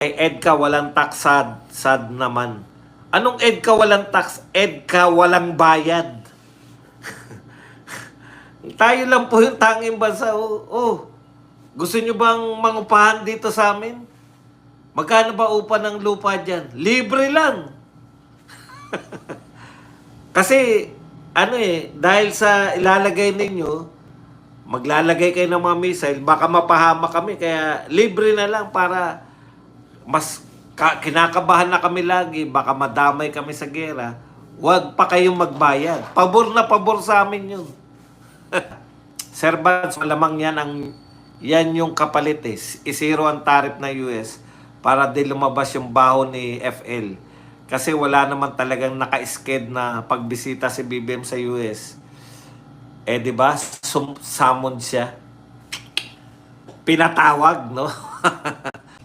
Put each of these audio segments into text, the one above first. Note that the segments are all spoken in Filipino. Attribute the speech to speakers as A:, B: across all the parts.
A: EDCA walang tax, sad naman. Anong EDCA walang tax? EDCA walang bayad. Tayo lang po yung tanging bansa. Gusto nyo bang mangupahan dito sa amin? Magkano ba upa ng lupa dyan? Libre lang. Kasi, dahil sa ilalagay ninyo, maglalagay kayo ng mga missile, baka mapahama kami. Kaya libre na lang para mas kinakabahan na kami lagi. Baka madamay kami sa gera. Huwag pa kayong magbayad. Pabor na pabor sa amin yun. Sir Vance, malamang yan yung kapalit eh. Isiro ang tariff na US para di lumabas yung baho ni FL. Kasi wala naman talagang naka-sked na pagbisita si BBM sa US. Di ba? Summon siya. Pinatawag, no?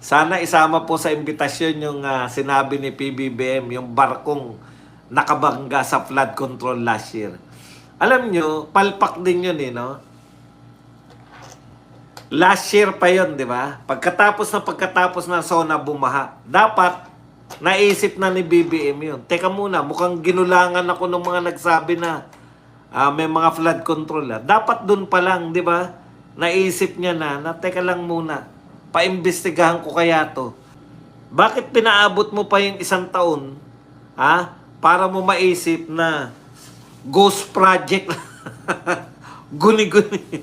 A: Sana isama po sa imbitasyon yung sinabi ni PBBM, yung barkong nakabangga sa flood control last year. Alam nyo, palpak din yun no? Last year pa yun, di ba? Pagkatapos na zona bumaha, dapat naisip na ni BBM yun. Teka muna, mukhang ginulangan ako ng mga nagsabi na may mga flood control. Dapat dun pa lang, di ba? Naisip niya na teka lang muna, paimbestigahan ko kaya to. Bakit pinaabot mo pa yung 1 taon, para mo maisip na ghost project, guni-guni.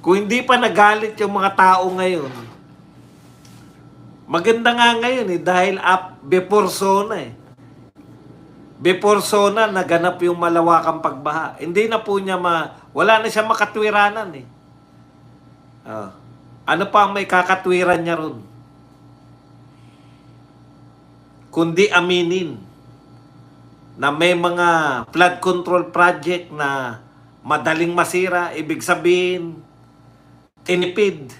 A: Kung hindi pa nagalit yung mga tao ngayon, maganda nga ngayon dahil before zona Before zona, naganap yung malawakang pagbaha. Hindi na po niya wala na siya makatwiranan Ano pa ang may kakatwiran niya ron? Kundi aminin na may mga flood control project na madaling masira, ibig sabihin, tinipid.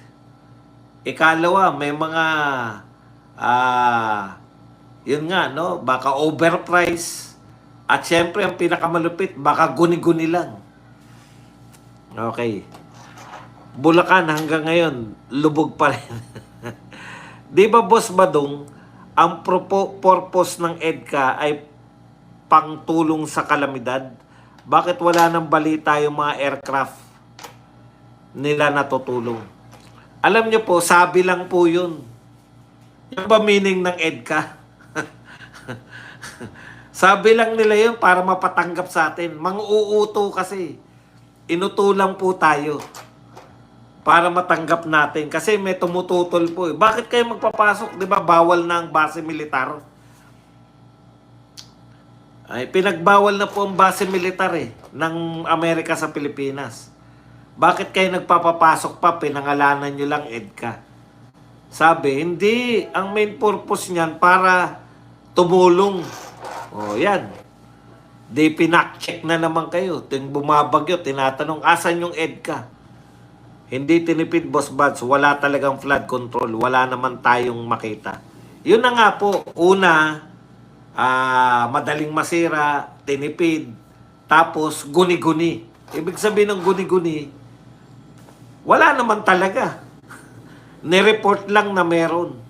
A: Ikalawa, may mga yun nga, no? Baka overprice. At syempre, ang pinakamalupit, baka guni-guni lang. Okay. Bulacan hanggang ngayon, lubog pa rin. Di ba, Boss Badong, ang purpose ng EDCA ay pangtulong sa kalamidad? Bakit wala nang balita yung mga aircraft nila natutulong? Alam nyo po, sabi lang po yun. Yung ba meaning ng EDCA? Sabi lang nila yun para mapatanggap sa atin. Mang-uuto kasi. Inutulang po tayo para matanggap natin. Kasi may tumututol po Bakit kayo magpapasok? Di ba bawal na ang base militar? Ay, pinagbawal na po ang base militar ng Amerika sa Pilipinas. Bakit kayo nagpapapasok pa? Pinangalanan nyo lang EDCA. Sabi, hindi. Ang main purpose niyan para tumulong. Yan. Di pinak-check na naman kayo. Bumabagyo, tinatanong, asan yung EDCA? Hindi tinipid, Boss Buds. Wala talagang flood control. Wala naman tayong makita. Yun na nga po. Una, madaling masira, tinipid, tapos guni-guni. Ibig sabihin ng guni-guni, wala naman talaga. Nireport lang na meron.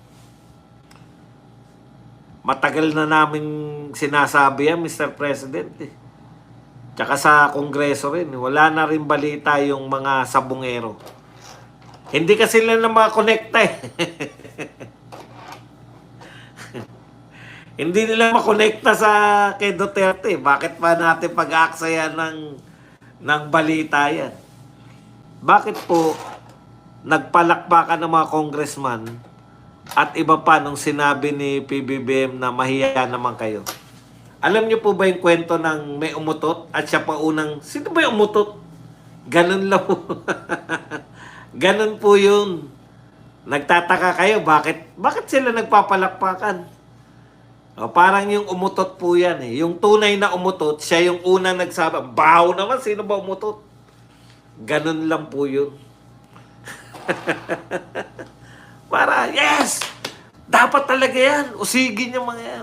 A: Matagal na namin sinasabi yan, Mr. President. Tsaka sa Kongreso rin. Wala na rin balita yung mga sabungero. Hindi kasi sila na makakonekta Hindi nila makonekta kay Duterte. Bakit pa natin pag-aaksayan ng balita yan? Bakit po nagpalakpakan ng mga congressman at iba pa nung sinabi ni PBBM na mahiya naman kayo? Alam niyo po ba yung kwento ng may umutot at siya pa unang, sino ba yung umutot? Ganun lang po. Ganun po yun. Nagtataka kayo, bakit sila nagpapalakpakan? Parang yung umutot po yan Yung tunay na umutot, siya yung unang nagsabi, baho naman, sino ba umutot? Ganun lang po yun. Para, yes! Dapat talaga yan. Usigin yung mga yan.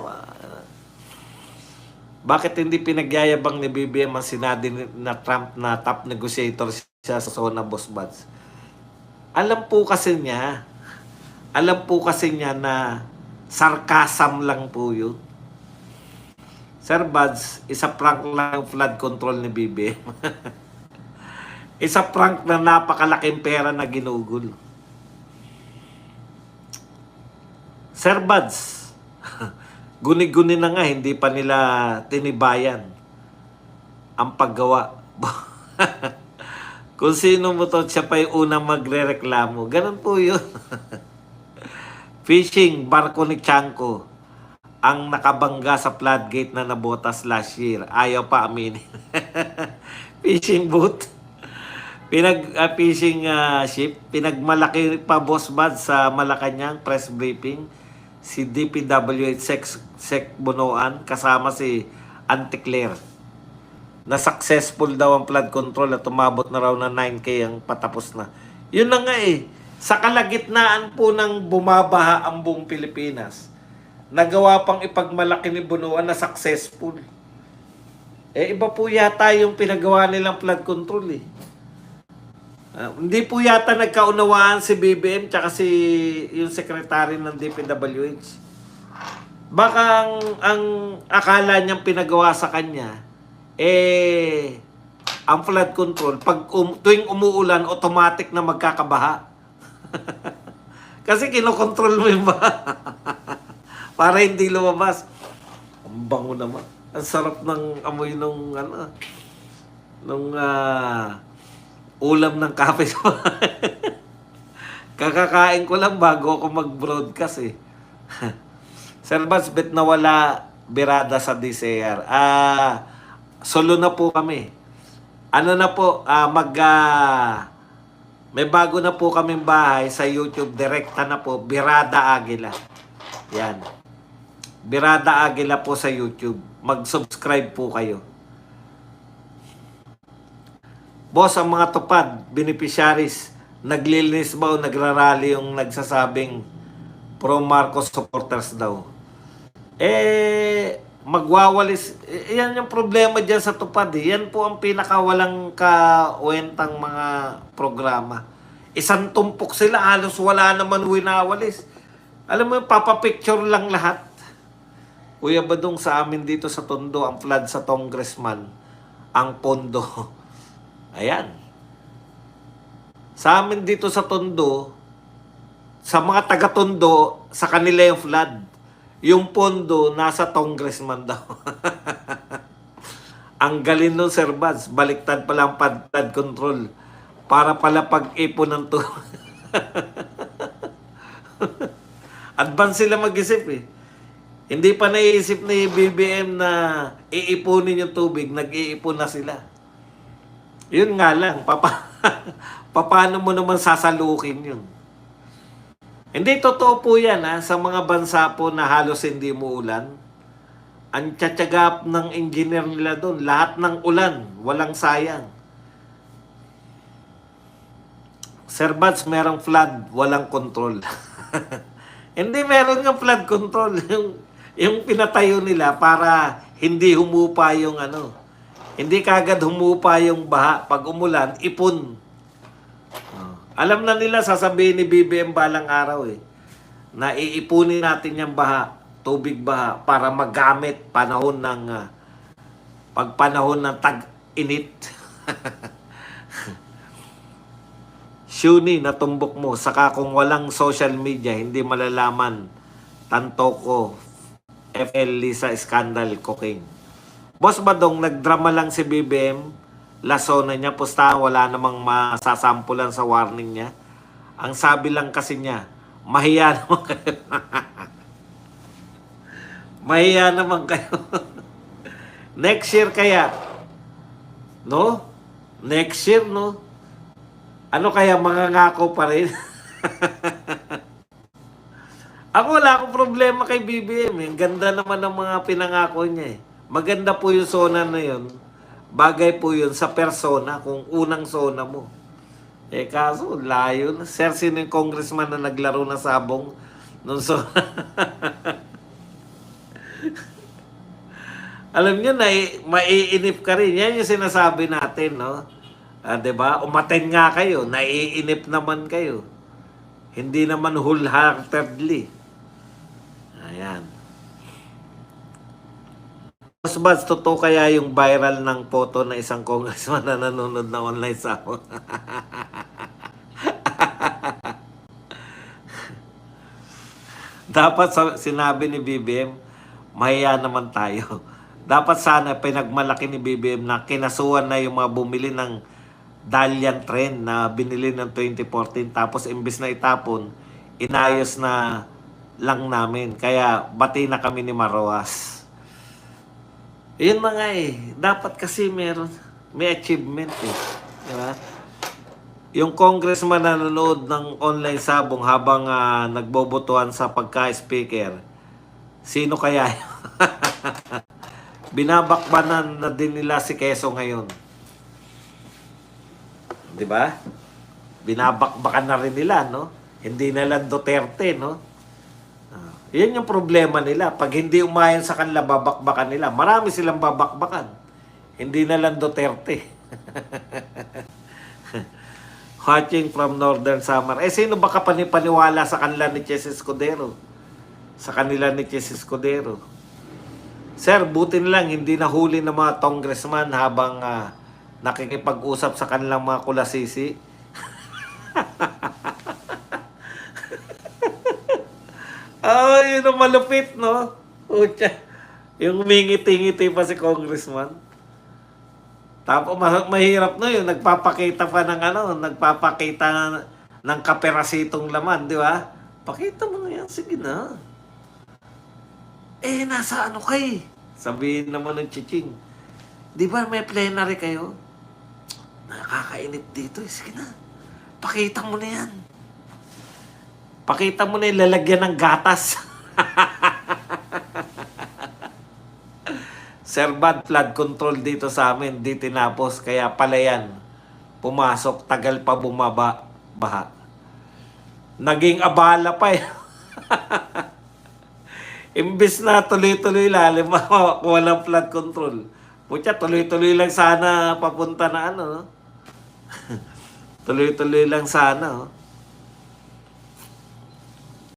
A: Bakit hindi pinagyayabang ni BBM ang sinabi na Trump na top negotiator siya sa zona, Boss Buds? Alam po kasi niya, Alam po kasi niya na sarcasm lang po yun. Sir Buds, isa prank lang ang flood control ni BBM. Isa prank na napakalaking pera na ginugol. Sir Buds, guni-guni na nga, hindi pa nila tinibayan ang paggawa. Kung sino mo to, siya pa yung unang magre-reklamo. Ganun po yun. Fishing, barko ni Chanko ang nakabangga sa floodgate na nabotas last year. Ayaw pa aminin. Fishing boat. Fishing ship. Pinagmalaki pa Boss Bad sa Malacanang press briefing. Si DPWH Sec Bonoan kasama si Auntie Claire. Na successful daw ang flood control at umabot na raw na 9K ang patapos na. Yun na nga eh. Sa kalagitnaan po ng bumabaha ang buong Pilipinas, nagawa pang ipagmalaki ni Bonoan na successful. Eh iba po yata yung pinagawa nilang flood control eh. Hindi po yata nagkaunawaan si BBM tsaka si yung secretary ng DPWH. Baka ang akala niyang pinagawa sa kanya, ang flood control, pag tuwing umuulan, automatic na magkakabaha. Kasi kinokontrol mo yung baha. Para hindi lumabas. Ang bango naman. Ang sarap ng amoy nung ulam ng kape sa bahay. Kakakain ko lang bago ako mag-broadcast eh. Sir Bas, bet nawala birada sa DCR. Solo na po kami. Ano na po, may bago na po kaming bahay sa YouTube. Direkta na po, Birada Aguila. Yan. Birada Aguila po sa YouTube. Mag-subscribe po kayo. Boss, ang mga tupad, beneficiaries, naglilinis ba o nagrarally yung nagsasabing pro-Marcos supporters daw? Magwawalis. Yan yung problema dyan sa tupad. Yan po ang pinakawalang kawentang mga programa. Isang tumpok sila, halos wala naman winawalis. Alam mo, papapicture lang lahat. Kuya Badong, sa amin dito sa Tondo, ang flood sa Congressman, ang pondo. Ayan. Sa amin dito sa Tondo, sa mga taga-Tondo, sa kanila yung flood. Yung pondo, nasa Congressman daw. Ang galing nun, Sir Baz. Baliktad pala ang flood control. Para pala pag-ipon ng tubig. Advance sila mag-isip eh. Hindi pa naiisip ni BBM na iipunin yung tubig. Nag-iipon na sila. Yun nga lang. Paano mo naman sasalukin yun? Hindi totoo po yan sa mga bansa po na halos hindi mo ulan. Ang tsatsagap ng engineer nila doon, lahat ng ulan, walang sayang. Sir Bats, merong flood, walang control. Hindi meron ng flood control. Yung pinatayo nila para hindi humupa yung hindi kagad humupa yung baha. Pag umulan, ipon. Alam na nila, sasabihin ni BBM balang araw na iipunin natin yung baha, tubig baha, para magamit panahon ng pagpanahon ng tag-init. Shuni, natumbok mo. Saka kung walang social media, hindi malalaman. Tantoko, FL Lisa Scandal Cooking. Boss Badong, nagdrama lang si BBM. Laso na niya, pustahan, wala namang masasampulan sa warning niya. Ang sabi lang kasi niya, mahiya naman kayo. Mahiya naman kayo. Next year kaya, no? Next year, no? Ano kaya, mangangako pa rin? Ako wala akong problema kay BBM. Ang ganda naman ng mga pinangako niya Maganda po yung zona na yun. Bagay po yun sa persona, kung unang zona mo. Kaso, layo na. Sir, sino yung congressman na naglaro na sabong nung zona? Alam niyo na, maiinip ka rin. Yan yung sinasabi natin, no? Diba? Umaten nga kayo, naiinip naman kayo. Hindi naman wholeheartedly. Ayan. Mas ba, totoo kaya yung viral ng photo na isang congressman na nanonood na online sa ako? Dapat sinabi ni BBM, mahiya naman tayo. Dapat sana pinagmalaki ni BBM na kinasuhan na yung mga bumili ng Dalian Trend na binili ng 2014. Tapos imbis na itapon, inayos na lang namin. Kaya bati na kami ni Maroas. Yun na nga eh. Dapat kasi may achievement eh. Diba? Yung congressman na nanonood ng online sabong habang nagbobotohan sa pagka-speaker, sino kaya yun? Binabakbanan na din nila si Quezon ngayon. Di ba? Binabakbakan na rin nila, no? Hindi na lang Duterte, no? Yan yung problema nila. Pag hindi umayon sa kanila, babakbakan nila. Marami silang babakbakan. Hindi na lang Duterte. Watching from Northern Samar. Sino ba kapanipaniwala sa kanila ni Chess Escudero? Sa kanila ni Chess Escudero. Sir, buti na lang hindi nahuli ng mga congressman habang nakikipag-usap sa kanilang mga kulasisi. Yun ang malupit, no? Ucha. Yung umingiti-ngiti pa si congressman. Tapos mahirap na yun, nagpapakita pa ng nagpapakita ng kaperasitong laman, di ba? Pakita mo na yan, sige na. Nasa kay? Sabihin naman ng chiching. Di ba may plenary kayo? Nakakainip dito, sige na. Pakita mo na yan. Pakita mo na yung lalagyan ng gatas. Sir, bad flood control dito sa amin, di tinapos, kaya pala yan. Pumasok, tagal pa bumaba, baha. Naging abala pa eh. Imbis na tuloy-tuloy lalim, walang flood control. Putya, tuloy-tuloy lang sana papunta na no? Tuloy-tuloy lang sana,